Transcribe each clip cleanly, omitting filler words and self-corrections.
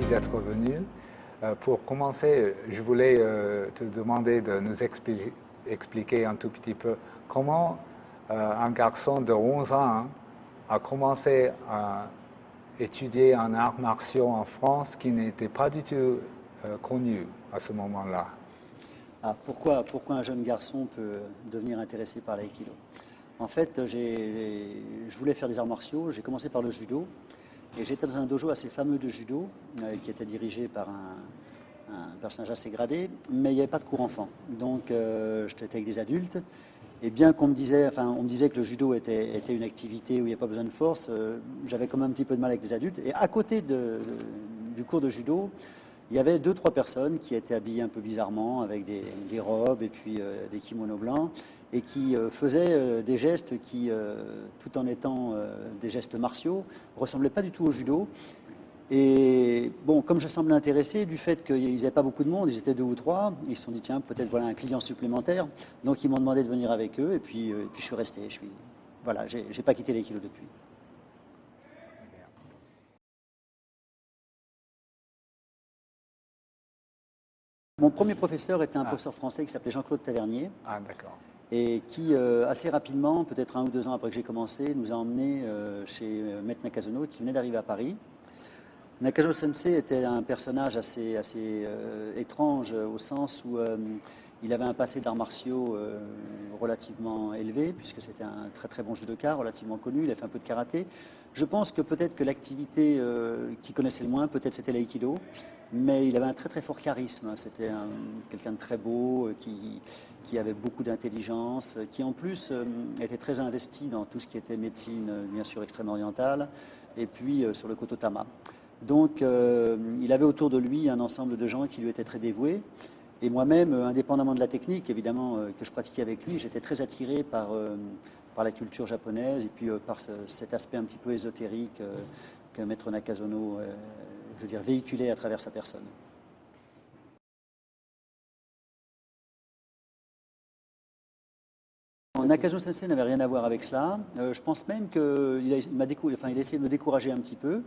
d'être venu. Pour commencer, je voulais te demander de nous expliquer un tout petit peu comment un garçon de 11 ans a commencé à étudier en arts martiaux en France qui n'était pas du tout connu à ce moment-là. Alors pourquoi un jeune garçon peut devenir intéressé par l'aïkido? En fait, je voulais faire des arts martiaux, j'ai commencé par le judo, et j'étais dans un dojo assez fameux de judo, qui était dirigé par un personnage assez gradé, mais il n'y avait pas de cours enfant. Donc j'étais avec des adultes, et bien qu'on me disait, on me disait que le judo était une activité où il n'y a pas besoin de force, j'avais quand même un petit peu de mal avec les adultes. Et à côté du cours de judo, il y avait deux, trois personnes qui étaient habillées un peu bizarrement, avec des robes et puis des kimonos blancs, et qui faisaient des gestes qui, tout en étant des gestes martiaux, ressemblaient pas du tout au judo. Et bon, comme je semblais intéressé du fait qu'ils n'avaient pas beaucoup de monde, ils étaient deux ou trois, ils se sont dit tiens, peut-être voilà un client supplémentaire. Donc ils m'ont demandé de venir avec eux, et puis je suis resté. Voilà, j'ai pas quitté l'aïkido depuis. Mon premier professeur était un professeur français qui s'appelait Jean-Claude Tavernier. Ah, d'accord. Et qui, assez rapidement, peut-être 1 ou 2 ans après que j'ai commencé, nous a emmenés chez Maître Nakazono, qui venait d'arriver à Paris. Nakazono Sensei était un personnage assez étrange, au sens où il avait un passé d'arts martiaux relativement élevé, puisque c'était un très très bon judoka, relativement connu, il a fait un peu de karaté. Je pense que peut-être que l'activité qu'il connaissait le moins, peut-être c'était l'aïkido, mais il avait un très très fort charisme. C'était quelqu'un de très beau, qui avait beaucoup d'intelligence, qui en plus était très investi dans tout ce qui était médecine, bien sûr extrême orientale, et puis sur le Kototama. Donc il avait autour de lui un ensemble de gens qui lui étaient très dévoués. Et moi-même, indépendamment de la technique, évidemment, que je pratiquais avec lui, j'étais très attiré par la culture japonaise et puis par cet aspect un petit peu ésotérique que Maître Nakazono, je veux dire, véhiculait à travers sa personne. Nakazono Sensei n'avait rien à voir avec cela. Je pense même qu'il a essayé de me décourager un petit peu.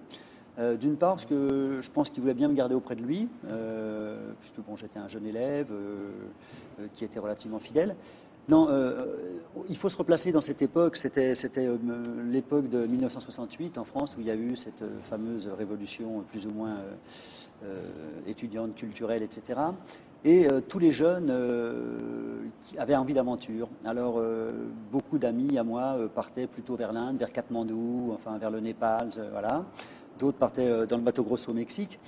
D'une part, parce que je pense qu'il voulait bien me garder auprès de lui, puisque bon, j'étais un jeune élève qui était relativement fidèle. Non, il faut se replacer dans cette époque. C'était l'époque de 1968 en France, où il y a eu cette fameuse révolution plus ou moins étudiante, culturelle, etc. Et tous les jeunes qui avaient envie d'aventure. Alors, beaucoup d'amis à moi partaient plutôt vers l'Inde, vers Katmandou, enfin vers le Népal, voilà. D'autres partaient dans le Mato Grosso au Mexique.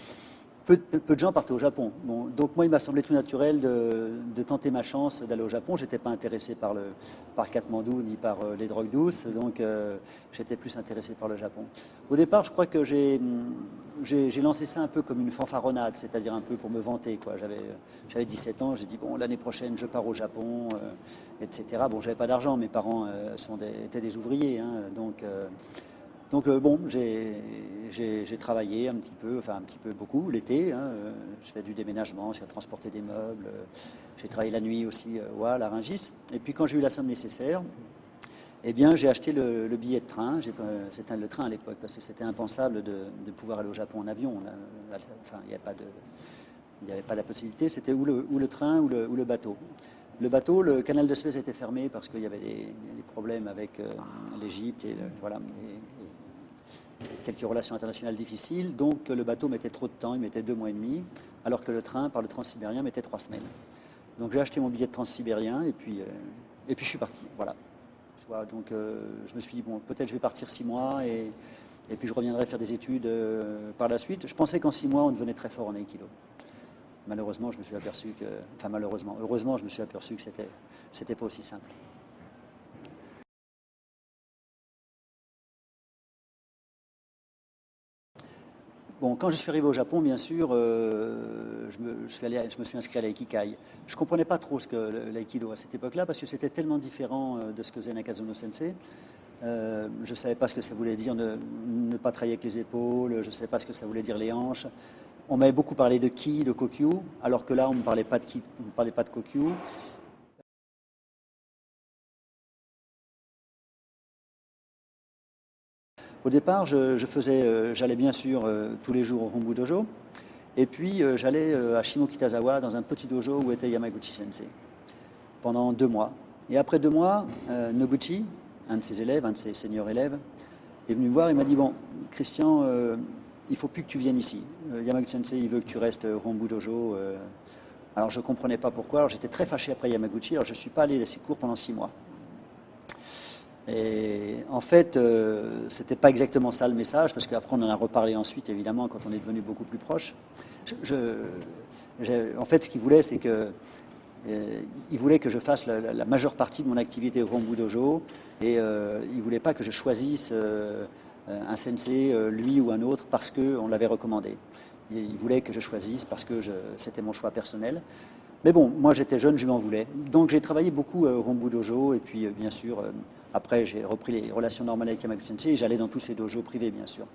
Peu de gens partaient au Japon. Bon, donc moi, il m'a semblé tout naturel de tenter ma chance d'aller au Japon. Je n'étais pas intéressé par Katmandou ni par les drogues douces, donc j'étais plus intéressé par le Japon. Au départ, je crois que j'ai lancé ça un peu comme une fanfaronnade, c'est-à-dire un peu pour me vanter, quoi. J'avais 17 ans, j'ai dit, bon, l'année prochaine, je pars au Japon, etc. Bon, j'avais pas d'argent, mes parents étaient des ouvriers, hein, donc bon, j'ai travaillé un petit peu, enfin un petit peu beaucoup l'été. Hein, je fais du déménagement, je fais transporter des meubles. J'ai travaillé la nuit aussi à Rungis. Et puis quand j'ai eu la somme nécessaire, eh bien j'ai acheté le billet de train. C'était le train à l'époque parce que c'était impensable de pouvoir aller au Japon en avion. Enfin, il n'y avait pas la possibilité. C'était ou le train ou le bateau. Le bateau, le canal de Suez était fermé parce qu'il y avait des problèmes avec l'Égypte et voilà. Quelques relations internationales difficiles, donc le bateau mettait trop de temps, il mettait 2 mois et demi, alors que le train par le transsibérien mettait 3 semaines. Donc j'ai acheté mon billet de transsibérien et puis je suis parti. Voilà. Donc je me suis dit, bon, peut-être je vais partir 6 mois et puis je reviendrai faire des études par la suite. Je pensais qu'en 6 mois, on devenait très fort en aïkido. Malheureusement, je me suis aperçu que, enfin malheureusement, heureusement, je me suis aperçu que c'était pas aussi simple. Bon, quand je suis arrivé au Japon, bien sûr, je me suis inscrit à l'aïkikai. Je ne comprenais pas trop ce que l'aïkido à cette époque-là, parce que c'était tellement différent de ce que faisait Nakazono Sensei. Je ne savais pas ce que ça voulait dire ne pas travailler avec les épaules, je ne savais pas ce que ça voulait dire les hanches. On m'avait beaucoup parlé de ki, de kokyu, alors que là, on ne me parlait pas de ki, on me parlait pas de kokyu. Au départ, j'allais bien sûr tous les jours au Hombu Dojo. Et puis j'allais à Shimokitazawa dans un petit dojo où était Yamaguchi Sensei pendant 2 mois. Et après 2 mois, Noguchi, un de ses élèves, un de ses seniors élèves, est venu me voir et m'a dit, bon, Christian, il ne faut plus que tu viennes ici. Yamaguchi Sensei, il veut que tu restes au Rombu Dojo. Alors je ne comprenais pas pourquoi. Alors j'étais très fâché après Yamaguchi. Alors je ne suis pas allé à ses cours pendant 6 mois. Et en fait, c'était pas exactement ça le message, parce qu'après on en a reparlé ensuite, évidemment, quand on est devenu beaucoup plus proche. En fait, ce qu'il voulait, c'est que il voulait que je fasse la majeure partie de mon activité au Rombu Dojo, et il voulait pas que je choisisse un sensei, lui ou un autre, parce qu'on l'avait recommandé. Il voulait que je choisisse parce que c'était mon choix personnel. Mais bon, moi j'étais jeune, je lui en voulais. Donc j'ai travaillé beaucoup au Rombu Dojo, et puis bien sûr, après j'ai repris les relations normales avec Yamaguchi Sensei, et j'allais dans tous ces dojos privés, bien sûr.